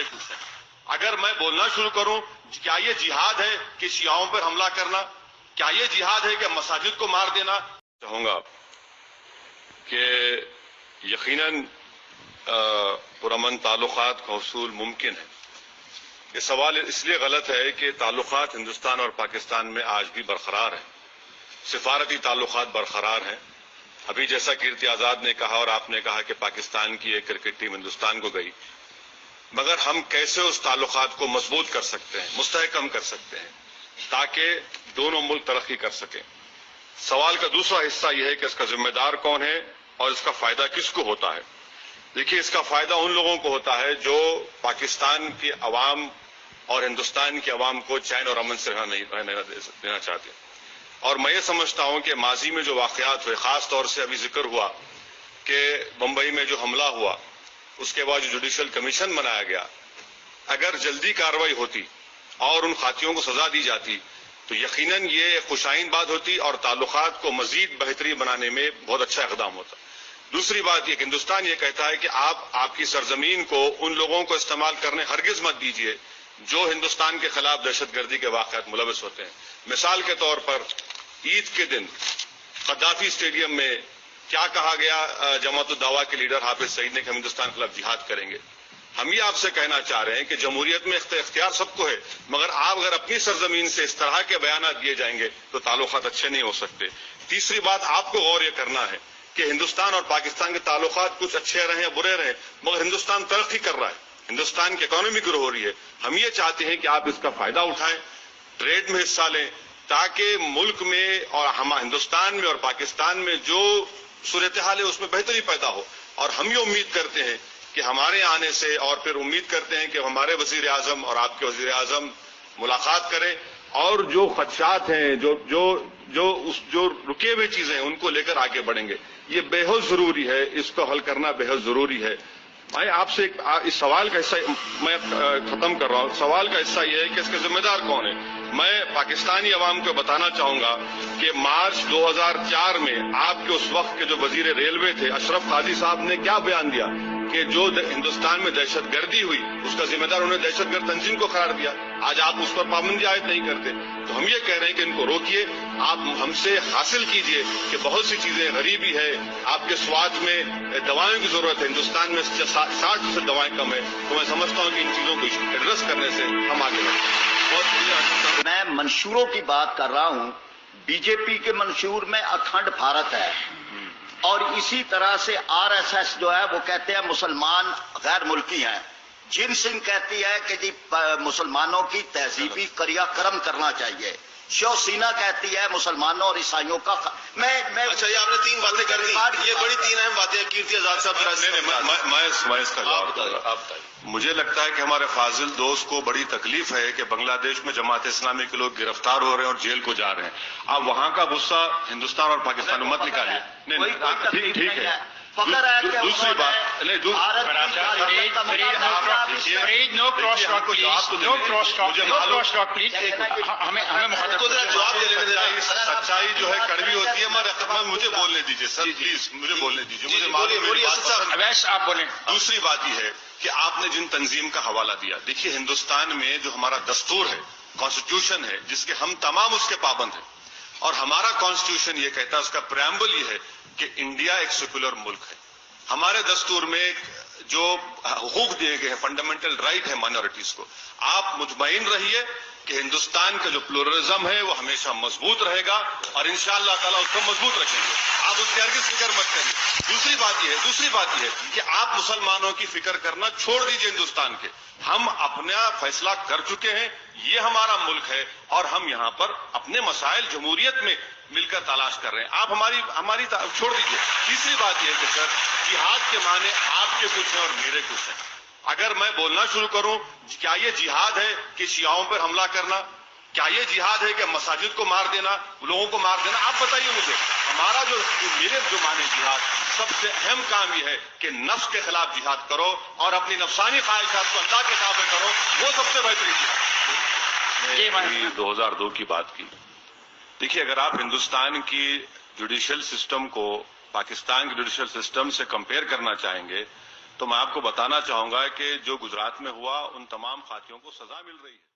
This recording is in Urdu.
میرے کچھ ہیں. اگر میں بولنا شروع کروں کیا یہ جہاد ہے کہ شیعوں پر حملہ کرنا، کیا یہ جہاد ہے کہ مساجد کو مار دینا؟ چاہوں گا کہ یقیناً پرامن تعلقات کا حصول ممکن ہے. یہ سوال اس لیے غلط ہے کہ تعلقات ہندوستان اور پاکستان میں آج بھی برقرار ہیں، سفارتی تعلقات برقرار ہیں. ابھی جیسا کیرتی آزاد نے کہا اور آپ نے کہا کہ پاکستان کی ایک کرکٹ ٹیم ہندوستان کو گئی، مگر ہم کیسے اس تعلقات کو مضبوط کر سکتے ہیں، مستحکم کر سکتے ہیں تاکہ دونوں ملک ترقی کر سکیں. سوال کا دوسرا حصہ یہ ہے کہ اس کا ذمہ دار کون ہے اور اس کا فائدہ کس کو ہوتا ہے. دیکھیے، اس کا فائدہ ان لوگوں کو ہوتا ہے جو پاکستان کی عوام اور ہندوستان کی عوام کو چین اور امن سے رہنا دینا چاہتے ہیں. اور میں یہ سمجھتا ہوں کہ ماضی میں جو واقعات ہوئے، خاص طور سے ابھی ذکر ہوا کہ بمبئی میں جو حملہ ہوا، اس کے بعد جو جوڈیشل کمیشن بنایا گیا، اگر جلدی کارروائی ہوتی اور ان خاطیوں کو سزا دی جاتی تو یقیناً یہ خوش آئند بات ہوتی اور تعلقات کو مزید بہترین بنانے میں بہت اچھا اقدام ہوتا. دوسری بات یہ کہ ہندوستان یہ کہتا ہے کہ آپ کی سرزمین کو ان لوگوں کو استعمال کرنے ہرگز مت دیجیے جو ہندوستان کے خلاف دہشت گردی کے واقعات ملوث ہوتے ہیں. مثال کے طور پر عید کے دن قذافی اسٹیڈیم میں کیا کہا گیا جماعت الدعویٰ کے لیڈر حافظ سعید نے کہ ہم ہندوستان کے خلاف جہاد کریں گے. ہم یہ آپ سے کہنا چاہ رہے ہیں کہ جمہوریت میں اختیار سب کو ہے، مگر آپ اگر اپنی سرزمین سے اس طرح کے بیانات دیے جائیں گے تو تعلقات اچھے نہیں ہو سکتے. تیسری بات آپ کو غور یہ کرنا ہے کہ ہندوستان اور پاکستان کے تعلقات کچھ اچھے رہیں یا برے رہیں، مگر ہندوستان ترقی کر رہا ہے، ہندوستان کی اکانومی گرو ہو رہی ہے. ہم یہ چاہتے ہیں کہ آپ اس کا فائدہ اٹھائیں، ٹریڈ میں حصہ لیں، تاکہ ملک میں اور ہندوستان میں اور پاکستان میں جو صورتحال ہے اس میں بہتری پیدا ہو. اور ہم یہ امید کرتے ہیں کہ ہمارے آنے سے، اور پھر امید کرتے ہیں کہ ہمارے وزیر اعظم اور آپ کے وزیر اعظم ملاقات کریں اور جو خدشات ہیں، جو رکے ہوئے چیزیں ہیں، ان کو لے کر آگے بڑھیں گے. یہ بے حد ضروری ہے، اس کو حل کرنا بے حد ضروری ہے. میں آپ سے اس سوال کا حصہ میں ختم کر رہا ہوں. سوال کا حصہ یہ ہے کہ اس کے ذمہ دار کون ہے. میں پاکستانی عوام کو بتانا چاہوں گا کہ مارچ 2004 میں آپ کے اس وقت کے جو وزیر ریلوے تھے اشرف قاضی صاحب نے کیا بیان دیا کہ جو ہندوستان میں دہشت گردی ہوئی اس کا ذمہ دار انہوں نے دہشت گرد تنظیم کو قرار دیا. آج آپ اس پر پابندی عائد نہیں کرتے. تو ہم یہ کہہ رہے ہیں کہ ان کو روکیے، آپ ہم سے حاصل کیجئے کہ بہت سی چیزیں، غریبی ہے، آپ کے سواد میں دوائوں کی ضرورت ہے، ہندوستان میں 60% دوائیں کم ہے. تو میں سمجھتا ہوں کہ ان چیزوں کو ایڈریس کرنے سے ہم آگے بڑھیں. بہت شکریہ. میں منشوروں کی بات کر رہا ہوں. بی جے پی کے منشور میں اکھنڈ بھارت ہے، اور اسی طرح سے آر ایس ایس جو ہے وہ کہتے ہیں مسلمان غیر ملکی ہیں. جن سنگھ کہتی ہے کہ جی مسلمانوں کی تہذیبی کریا کرم کرنا چاہیے. شیو سینا کہتی ہے مسلمانوں اور عیسائیوں کا اچھا، یہ آپ نے تین باتیں کر دی، یہ بڑی تین اہم باتیں. کیرتی آزاد صاحب میں اس کا جواب دوں گا. مجھے لگتا ہے کہ ہمارے فاضل دوست کو بڑی تکلیف ہے کہ بنگلہ دیش میں جماعت اسلامی کے لوگ گرفتار ہو رہے ہیں اور جیل کو جا رہے ہیں. آپ وہاں کا غصہ ہندوستان اور پاکستان میں مت نکالیے. نہیں، ٹھیک ہے. دوسری بات نہیں، سچائی جو ہے کڑوی ہوتی ہے. مجھے بولنے دیجیے سر، پلیز مجھے بولنے دیجیے. آپ بولیں. دوسری بات یہ ہے کہ آپ نے جن تنظیم کا حوالہ دیا، دیکھیے ہندوستان میں جو ہمارا دستور ہے، کانسٹیٹیوشن ہے، جس کے ہم تمام اس کے پابند ہیں، اور ہمارا کانسٹیٹیوشن یہ کہتا ہے، اس کا پریامبل یہ ہے کہ انڈیا ایک سیکولر ملک ہے. ہمارے دستور میں جو حقوق دیے گئے ہیں، فنڈامنٹل رائٹ ہے مائنورٹیز کو. آپ مطمئن رہیے کہ ہندوستان کا جو پلورلزم ہے وہ ہمیشہ مضبوط رہے گا اور انشاءاللہ تعالیٰ اس کو مضبوط رکھیں گے. آپ اس کی ہرگز فکر مت کریے. دوسری بات یہ ہے کہ آپ مسلمانوں کی فکر کرنا چھوڑ دیجئے ہندوستان کے. ہم اپنا فیصلہ کر چکے ہیں، یہ ہمارا ملک ہے اور ہم یہاں پر اپنے مسائل جمہوریت میں مل کر تلاش کر رہے ہیں. آپ ہماری چھوڑ دیجئے. تیسری بات یہ ہے کہ سر، جہاد کے معنی آپ کے کچھ ہیں اور میرے کچھ ہیں. اگر میں بولنا شروع کروں کیا یہ جہاد ہے کہ شیعوں پر حملہ کرنا، کیا یہ جہاد ہے کہ مساجد کو مار دینا، لوگوں کو مار دینا، آپ بتائیے مجھے. ہمارا میرے جو معنی جہاد، سب سے اہم کام یہ ہے کہ نفس کے خلاف جہاد کرو اور اپنی نفسانی خواہشات کو اللہ کے تابع کرو، وہ سب سے بہترین جہاد. 2002 کی بات کی. دیکھیے، اگر آپ ہندوستان کی جوڈیشل سسٹم کو پاکستان کے جوڈیشل سسٹم سے کمپیئر کرنا چاہیں گے تو میں آپ کو بتانا چاہوں گا کہ جو گجرات میں ہوا ان تمام خاتیوں کو سزا مل رہی ہے.